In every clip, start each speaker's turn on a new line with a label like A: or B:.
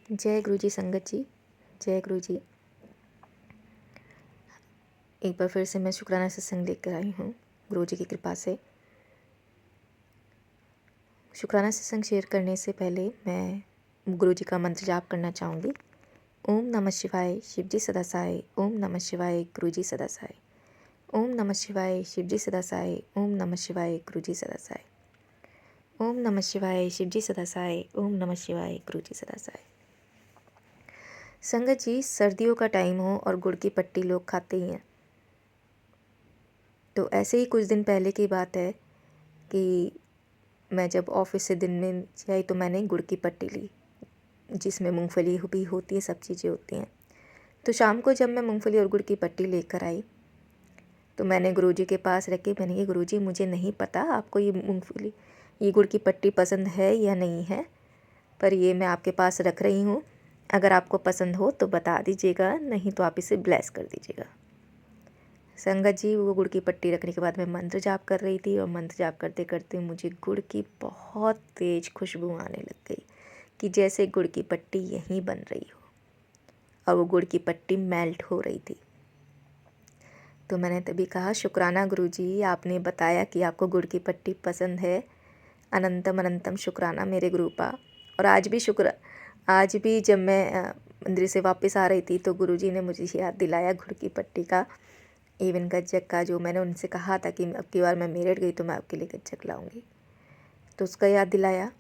A: जय गुरु जी संगत जी, जय गुरु जी। एक बार फिर से मैं शुक्राना सत्संग लेकर आई हूँ गुरु जी की कृपा से। शुक्राना सत्संग शेयर करने से पहले मैं गुरु जी का मंत्र जाप करना चाहूँगी। ओम नमः शिवाय शिव जी सदा साई, ओम नमः शिवाय गुरु जी सदा साई, ओम नमः शिवाय शिव जी सदा साई, ओम नमः शिवाय गुरु जी सदा साई, ओम नमः शिवाय शिव जी सदा साई, ओम नमः शिवाय गुरु जी सदा साई। संगत जी, सर्दियों का टाइम हो और गुड़ की पट्टी लोग खाते ही हैं। तो ऐसे ही कुछ दिन पहले की बात है कि मैं जब ऑफिस से दिन में आई तो मैंने गुड़ की पट्टी ली, जिसमें मूंगफली भी होती है, सब चीज़ें होती हैं। तो शाम को जब मैं मूंगफली और गुड़ की पट्टी लेकर आई तो मैंने गुरुजी के पास रखी। मैंने कहा गुरुजी, मुझे नहीं पता आपको ये गुड़ की पट्टी पसंद है या नहीं है, पर ये मैं आपके पास रख रही हूँ। अगर आपको पसंद हो तो बता दीजिएगा, नहीं तो आप इसे ब्लेस कर दीजिएगा। संगत जी, वो गुड़ की पट्टी रखने के बाद मैं मंत्र जाप कर रही थी और मंत्र जाप करते करते मुझे गुड़ की बहुत तेज़ खुशबू आने लग गई कि जैसे गुड़ की पट्टी यहीं बन रही हो, और वो गुड़ की पट्टी मेल्ट हो रही थी। तो मैंने तभी कहा, शुक्राना गुरुजी, आपने बताया कि आपको गुड़ की पट्टी पसंद है। अनंतम अनंतम शुक्राना मेरे गुरुपा। और आज भी जब मैं मंदिर से वापस आ रही थी तो गुरुजी ने मुझे याद दिलाया गुड़ की पट्टी का, इवन गज्जक का, जो मैंने उनसे कहा था कि अब की बार मैं मेरठ गई तो मैं आपके लिए गज्जक लाऊंगी, तो उसका याद दिलाया।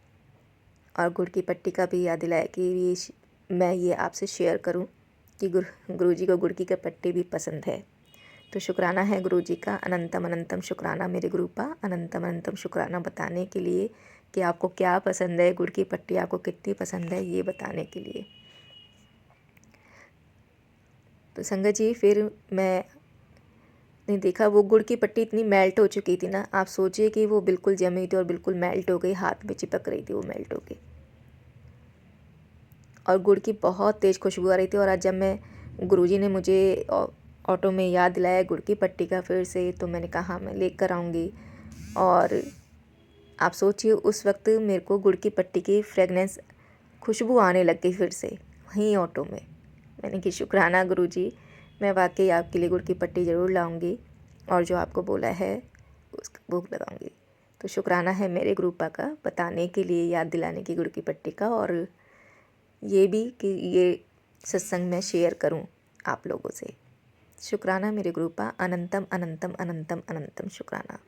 A: और गुड़ की पट्टी का भी याद दिलाया कि मैं ये आपसे शेयर करूं कि गुरुजी को गुड़ की पट्टी भी पसंद है। तो शुक्राना है गुरुजी का, अनंतम अनंतम शुक्राना मेरे गुरुपा। अनंतम अनंतम शुक्राना बताने के लिए कि आपको क्या पसंद है, गुड़ की पट्टी आपको कितनी पसंद है, ये बताने के लिए। तो संगत जी, फिर मैंने देखा वो गुड़ की पट्टी इतनी मेल्ट हो चुकी थी ना, आप सोचिए कि वो बिल्कुल जमी थी और बिल्कुल मेल्ट हो गई, हाथ में चिपक रही थी वो मेल्ट हो गई। और गुड़ की बहुत तेज़ खुशबू आ रही थी। और आज जब मैं गुरुजी ने मुझे ऑटो में याद दिलाया गुड़ की पट्टी का फिर से, तो मैंने कहा मैं लेकर आऊँगी। और आप सोचिए, उस वक्त मेरे को गुड़ की पट्टी की फ्रेगनेंस खुशबू आने लग गई फिर से वहीं ऑटो में। मैंने कि शुक्राना गुरुजी, मैं वाकई आपके लिए गुड़ की पट्टी ज़रूर लाऊंगी और जो आपको बोला है उसका भोग लगाऊंगी। तो शुक्राना है मेरे गुरुपा का, बताने के लिए, याद दिलाने की गुड़ की पट्टी का, और ये भी कि ये सत्संग में शेयर करूं आप लोगों से। शुक्राना मेरे गुरुपा, अनंतम अनंतम अनंतम अनंतम शुक्राना।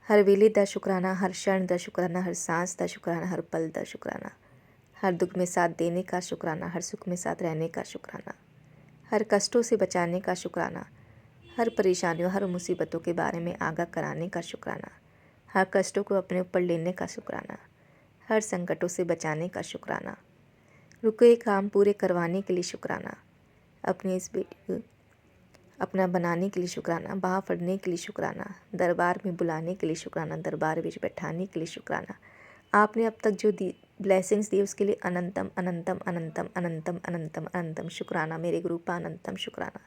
A: हर वेले दा शुक्राना, हर क्षण दा शुक्राना, हर सांस दा शुक्राना, हर पल दा शुक्राना। हर दुख में साथ देने का शुक्राना, हर सुख में साथ रहने का शुक्राना, हर कष्टों से बचाने का शुक्राना, हर परेशानियों, हर मुसीबतों के बारे में आगाह कराने का शुक्राना, हर कष्टों को अपने ऊपर लेने का शुक्राना, हर संकटों से बचाने का शुक्राना, रुके काम पूरे करवाने के लिए शुक्राना, अपनी इस बेटी को अपना बनाने के लिए शुक्राना, बाह फड़ने के लिए शुक्राना, दरबार में बुलाने के लिए शुक्राना, दरबार में बैठाने के लिए शुक्राना। आपने अब तक जो ब्लेसिंग्स दी उसके लिए अनंतम अनंतम अनंतम अनंतम अनंतम अनंतम शुक्राना मेरे गुरुपा, अनंतम शुक्राना।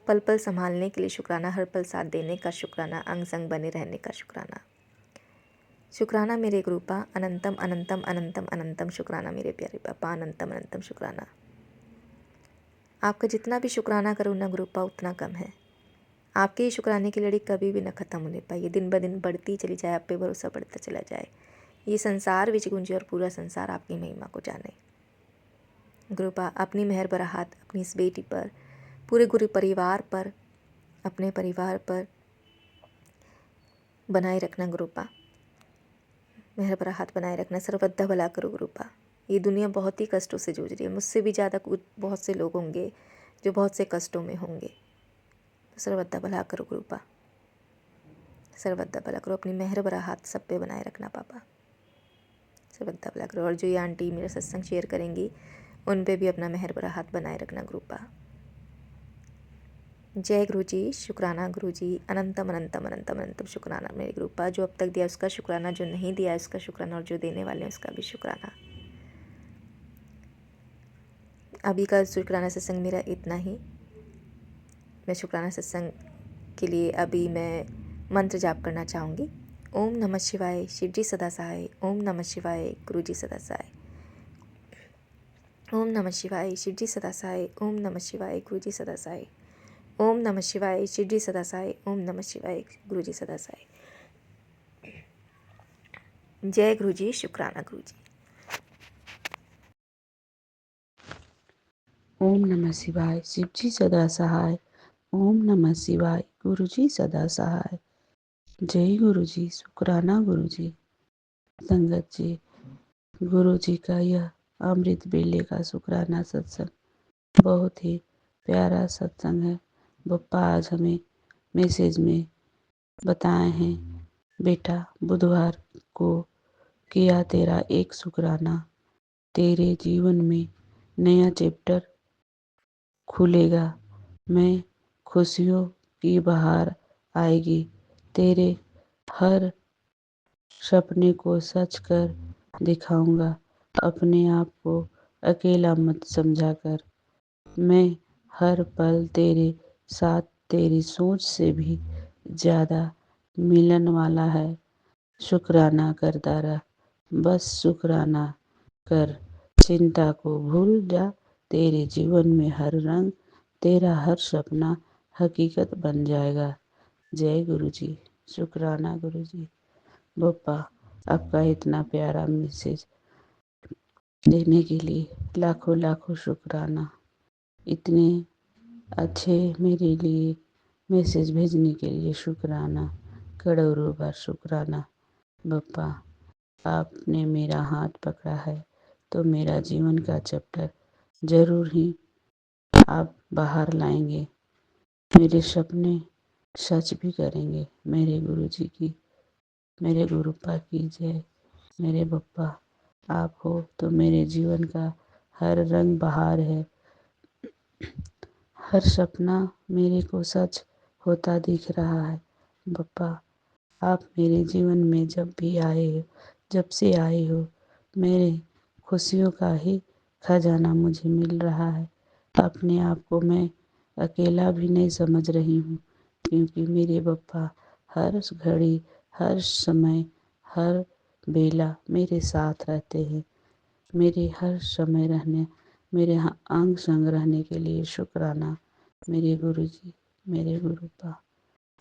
A: पल पल संभालने के लिए शुक्राना, हर पल साथ देने का शुक्राना, अंग संग बने रहने का शुक्राना। शुक्राना मेरे गुरुपा, अनंतम अनंतम अनंतम अनंतम शुक्राना मेरे प्यारे पापा, अनंतम अनंतम शुक्राना। आपका जितना भी शुक्राना करो ना गुरुपा, उतना कम है। आपके ही शुक्राने की लड़ी कभी भी न ख़त्म होने पाई, ये दिन ब दिन बढ़ती चली जाए, आप पे भरोसा बढ़ता चला जाए, ये संसार विच गुंजे और पूरा संसार आपकी महिमा को जाने। गुरुपा, अपनी मेहर भरा हाथ अपनी इस बेटी पर, पूरे गुरु परिवार पर, अपने परिवार पर बनाए रखना गुरुपा। मेहर भरा हाथ बनाए रखना, सर्वदा भला करो गुरुपा। ये दुनिया बहुत ही कष्टों से जूझ रही है, मुझसे भी ज़्यादा बहुत से लोग होंगे जो बहुत से कष्टों में होंगे। तो सर्वदा भला करो गुरुपा, सर्वदा भला करो। अपनी मेहर भरा हाथ सब पे बनाए रखना पापा, सर्वदा भला करो। और जो ये आंटी मेरा सत्संग शेयर करेंगी उन पे भी अपना मेहर भरा हाथ बनाए रखना गुरुपा। जय गुरु जी, शुक्राना गुरु जी, अनंतम अनंतम अनंतम अनंतम शुक्राना मेरे गुरुपा। जो अब तक दिया उसका शुक्राना, जो नहीं दिया उसका शुक्राना, और जो देने वाले हैं उसका भी शुक्राना। अभी का शुक्राना सत्संग मेरा इतना ही। मैं शुक्राना सत्संग के लिए अभी मैं मंत्र जाप करना चाहूँगी। ओम नमः शिवाय शिव जी सदा सहाय, ओम नमः शिवाय गुरु जी सदा सहाय, ओम नमः शिवाय शिवजी सदा सहाय। ओम नमः शिवाय गुरुजी सदा सहाय। ओम नमः शिवाय शिवजी सदा सहाय। ओम नमः शिवाय गुरुजी सदा सहाय। जय गुरुजी, शुक्राना गुरुजी।
B: ओम नमः शिवाय शिवजी सदा सहाय। ओम नमः शिवाय गुरुजी सदा सहाय। जय गुरुजी, शुक्राना गुरुजी। संगत जी, गुरुजी का यह अमृत बेले का शुक्राना सत्संग बहुत ही प्यारा सत्संग है। बप्पा आज हमें मैसेज में बताए हैं, बेटा बुधवार को किया तेरा एक शुक्राना, तेरे जीवन में नया चैप्टर खुलेगा। मैं खुशियों की बहार आएगी। तेरे हर सपने को सच कर दिखाऊंगा। अपने आप को अकेला मत समझा कर। मैं हर पल तेरे साथ, तेरी सोच से भी ज़्यादा मिलन वाला है। शुक्राना करता रह, बस शुक्राना कर। चिंता को भूल जा, तेरे जीवन में हर रंग, तेरा हर सपना हकीकत बन जाएगा। जय गुरुजी, शुक्राना गुरुजी। बप्पा, आपका इतना प्यारा मैसेज देने के लिए लाखों लाखों शुक्राना। इतने अच्छे मेरे लिए मैसेज भेजने के लिए शुक्राना, करोड़ों बार शुक्राना। बप्पा, आपने मेरा हाथ पकड़ा है तो मेरा जीवन का चैप्टर ज़रूर ही आप बाहर लाएंगे। मेरे सपने सच भी करेंगे। मेरे गुरुजी की, मेरे गुरुपा की जय। मेरे बप्पा, आप हो तो मेरे जीवन का हर रंग बहार है। हर सपना मेरे को सच होता दिख रहा है। बप्पा, आप मेरे जीवन में जब भी आए हो, जब से आए हो, मेरे खुशियों का ही खजाना मुझे मिल रहा है। अपने आप को मैं अकेला भी नहीं समझ रही हूँ, क्योंकि मेरे बप्पा हर घड़ी, हर समय, हर बेला मेरे साथ रहते हैं। मेरे हर समय रहने, मेरे अंग संग रहने के लिए शुक्राना मेरे गुरुजी, मेरे गुरुपा।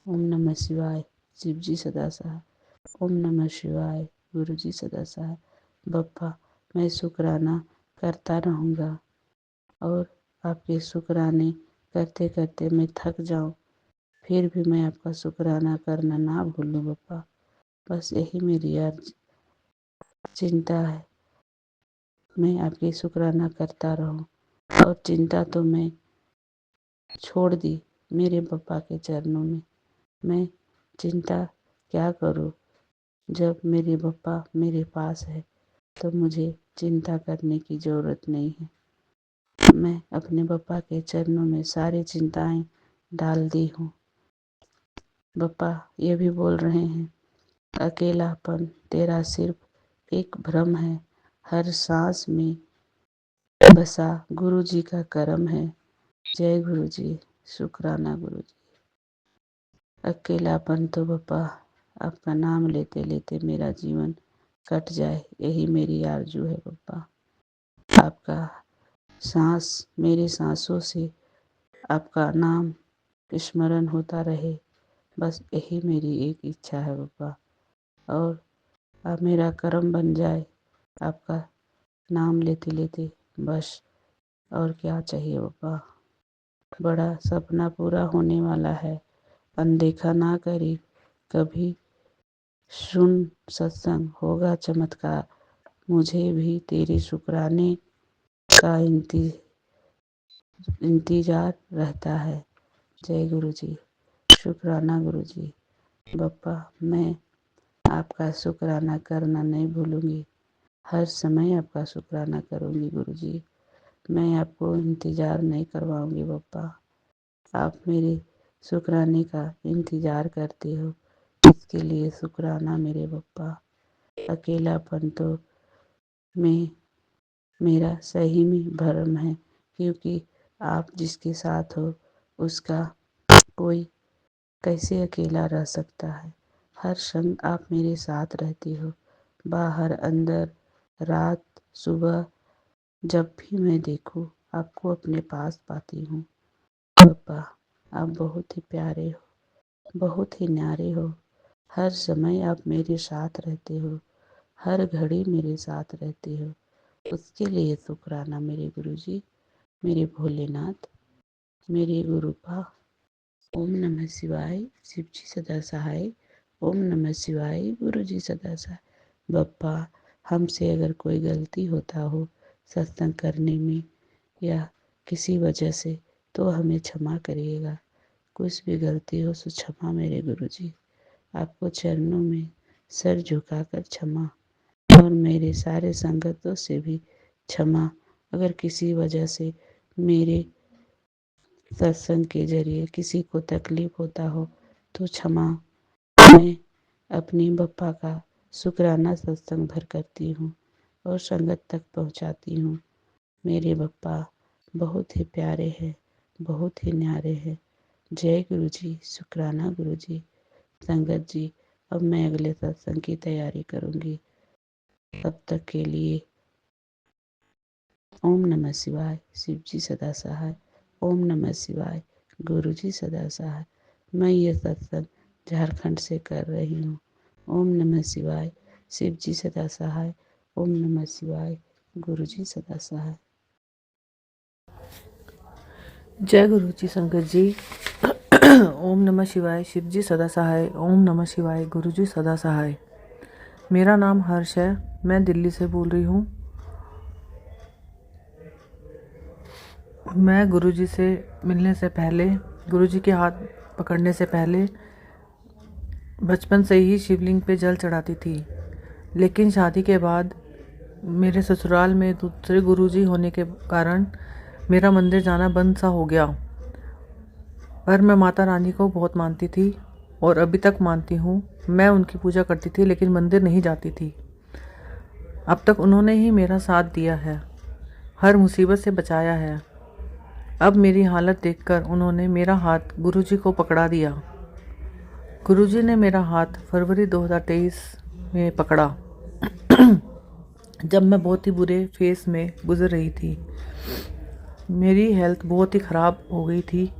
B: ओम नमः शिवाय शिवजी सदा सहाय। ओम नमः शिवाय गुरुजी सदा सहाय। बप्पा, मैं शुक्राना करता रहूँगा, और आपके शुक्राने करते करते मैं थक जाऊँ, फिर भी मैं आपका शुक्राना करना ना भूलूँ बप्पा। बस यही मेरी अर्ज चिंता है, मैं आपकी शुक्राना करता रहूं। और चिंता तो मैं छोड़ दी मेरे बप्पा के चरणों में। मैं चिंता क्या करूं, जब मेरे बप्पा मेरे पास है तो मुझे चिंता करने की ज़रूरत नहीं है। मैं अपने बप्पा के चरणों में सारी चिंताएं डाल दी हूँ। बप्पा ये भी बोल रहे हैं, अकेलापन तेरा सिर्फ एक भ्रम है, हर सांस में बसा गुरु जी का करम है। जय गुरु जी, शुक्राना गुरु जी। अकेलापन तो बप्पा आपका नाम लेते लेते मेरा जीवन कट जाए, यही मेरी आरजू है बप्पा। आपका सांस, मेरे सांसों से आपका नाम स्मरण होता रहे, बस यही मेरी एक इच्छा है बप्पा। और अब मेरा कर्म बन जाए आपका नाम लेते लेते, बस और क्या चाहिए बप्पा। बड़ा सपना पूरा होने वाला है, अनदेखा ना करी कभी, सुन सत्संग होगा चमत्कार। मुझे भी तेरे शुक्राने का इंतजार रहता है। जय गुरु जी, शुक्राना गुरु जी। बप्पा, मैं आपका शुक्राना करना नहीं भूलूंगी, हर समय आपका शुक्राना करूंगी गुरु जी। मैं आपको इंतज़ार नहीं करवाऊंगी बप्पा, आप मेरे शुक्राने का इंतज़ार करते हो, इसके लिए शुक्राना मेरे बप्पा। अकेलापन तो मैं, मेरा सही में भरम है, क्योंकि आप जिसके साथ हो उसका कोई कैसे अकेला रह सकता है। हर क्षण आप मेरे साथ रहती हो, बाहर अंदर, रात सुबह, जब भी मैं देखूं आपको अपने पास पाती हूँ। पप्पा, आप बहुत ही प्यारे हो, बहुत ही न्यारे हो। हर समय आप मेरे साथ रहते हो, हर घड़ी मेरे साथ रहते हो। उसके लिए शुक्राना मेरे गुरुजी, मेरे भोलेनाथ, मेरे गुरुपा। ओम नमः शिवाय, शिव जी सदा सहाय। ओम नमः शिवाय, गुरु जी सदा सहाय। बप्पा, हमसे अगर कोई गलती होता हो सत्संग करने में या किसी वजह से तो हमें क्षमा करिएगा। कुछ भी गलती हो सो क्षमा मेरे गुरु जी। आपको चरणों में सर झुकाकर क्षमा, और मेरे सारे संगतों से भी क्षमा। अगर किसी वजह से मेरे सत्संग के जरिए किसी को तकलीफ होता हो तो क्षमा। मैं अपनी बप्पा का शुक्राना सत्संग भर करती हूँ और संगत तक पहुँचाती हूँ। मेरे बप्पा बहुत ही प्यारे हैं, बहुत ही न्यारे हैं। जय गुरु जी, शुक्राना गुरु जी। संगत जी, अब मैं अगले सत्संग की तैयारी करूँगी। तब तक के लिए ओम नमः शिवाय, शिव जी सदा सहाय। ओम नमः शिवाय, गुरु जी सदा सहाय। मैं ये सत्संग झारखंड से कर रही हूँ। ओम नमः शिवाय, शिव जी सदा सहाय। ओम नमः शिवाय, गुरु जी सदा सहाय।
C: जय गुरु जी संगत जी। ओम नमः शिवाय, शिव जी सदा सहाय। ओम नमः शिवाय, गुरु जी सदा सहाय। मेरा नाम हर्ष है, मैं दिल्ली से बोल रही हूँ। मैं गुरु जी से मिलने से पहले, गुरु जी के हाथ पकड़ने से पहले बचपन से ही शिवलिंग पे जल चढ़ाती थी। लेकिन शादी के बाद मेरे ससुराल में दूसरे गुरु जी होने के कारण मेरा मंदिर जाना बंद सा हो गया। पर मैं माता रानी को बहुत मानती थी और अभी तक मानती हूँ। मैं उनकी पूजा करती थी लेकिन मंदिर नहीं जाती थी। अब तक उन्होंने ही मेरा साथ दिया है, हर मुसीबत से बचाया है। अब मेरी हालत देखकर उन्होंने मेरा हाथ गुरुजी को पकड़ा दिया। गुरुजी ने मेरा हाथ फरवरी 2023 में पकड़ा जब मैं बहुत ही बुरे फेस में गुजर रही थी। मेरी हेल्थ बहुत ही ख़राब हो गई थी।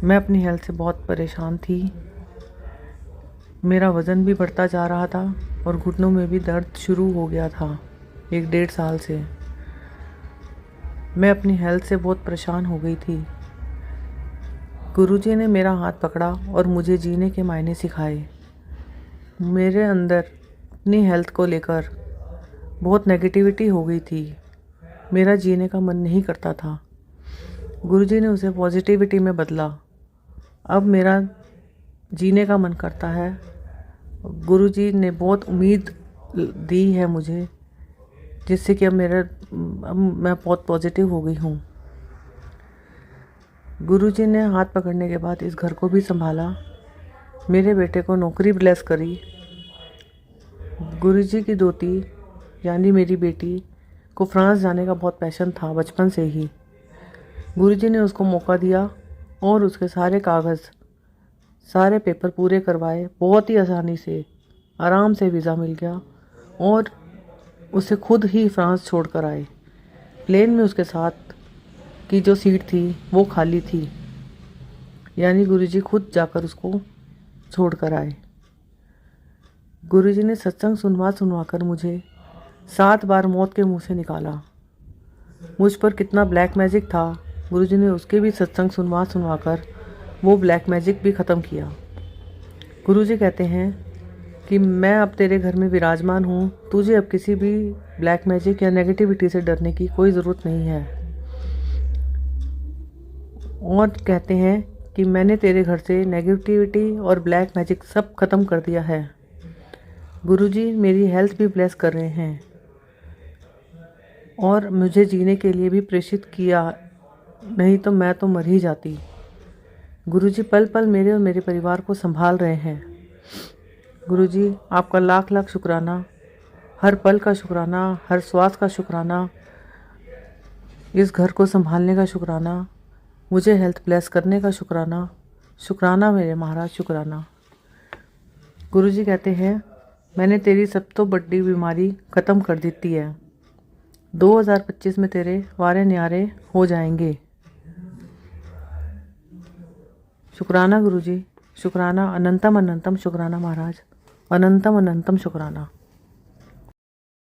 C: मैं अपनी हेल्थ से बहुत परेशान थी। मेरा वज़न भी बढ़ता जा रहा था और घुटनों में भी दर्द शुरू हो गया था 1-1.5 साल से। मैं अपनी हेल्थ से बहुत परेशान हो गई थी। गुरुजी ने मेरा हाथ पकड़ा और मुझे जीने के मायने सिखाए। मेरे अंदर अपनी हेल्थ को लेकर बहुत नेगेटिविटी हो गई थी। मेरा जीने का मन नहीं करता था। गुरुजी ने उसे पॉजिटिविटी में बदला। अब मेरा जीने का मन करता है। गुरुजी ने बहुत उम्मीद दी है मुझे, जिससे कि अब मैं बहुत पॉजिटिव हो गई हूँ। गुरुजी ने हाथ पकड़ने के बाद इस घर को भी संभाला, मेरे बेटे को नौकरी ब्लेस करी। गुरुजी की दोती यानी मेरी बेटी को फ्रांस जाने का बहुत पैशन था बचपन से ही। गुरुजी ने उसको मौका दिया और उसके सारे कागज़, सारे पेपर पूरे करवाए। बहुत ही आसानी से, आराम से वीज़ा मिल गया और उसे खुद ही फ्रांस छोड़ कर आए। प्लेन में उसके साथ की जो सीट थी वो खाली थी, यानी गुरुजी खुद जाकर उसको छोड़ कर आए। गुरुजी ने सत्संग सुनवा कर मुझे 7 बार मौत के मुंह से निकाला। मुझ पर कितना ब्लैक मैजिक था, गुरुजी ने उसके भी सत्संग सुनवा कर वो ब्लैक मैजिक भी ख़त्म किया। गुरुजी कहते हैं कि मैं अब तेरे घर में विराजमान हूँ, तुझे अब किसी भी ब्लैक मैजिक या नेगेटिविटी से डरने की कोई ज़रूरत नहीं है। और कहते हैं कि मैंने तेरे घर से नेगेटिविटी और ब्लैक मैजिक सब ख़त्म कर दिया है। गुरुजी मेरी हेल्थ भी ब्लेस कर रहे हैं और मुझे जीने के लिए भी प्रेषित किया, नहीं तो मैं तो मर ही जाती। गुरुजी पल पल मेरे और मेरे परिवार को संभाल रहे हैं। गुरुजी आपका लाख लाख शुक्राना, हर पल का शुक्राना, हर श्वास का शुक्राना, इस घर को संभालने का शुक्राना, मुझे हेल्थ ब्लेस करने का शुक्राना। शुक्राना मेरे महाराज, शुक्राना। गुरुजी कहते हैं मैंने तेरी सब तो बड़ी बीमारी ख़त्म कर दी है। 2025 में तेरे वारे न्यारे हो जाएंगे। शुक्राना गुरुजी, शुक्राना, अनंतम अनंतम शुक्राना महाराज, अनंतम अनंतम शुक्राना।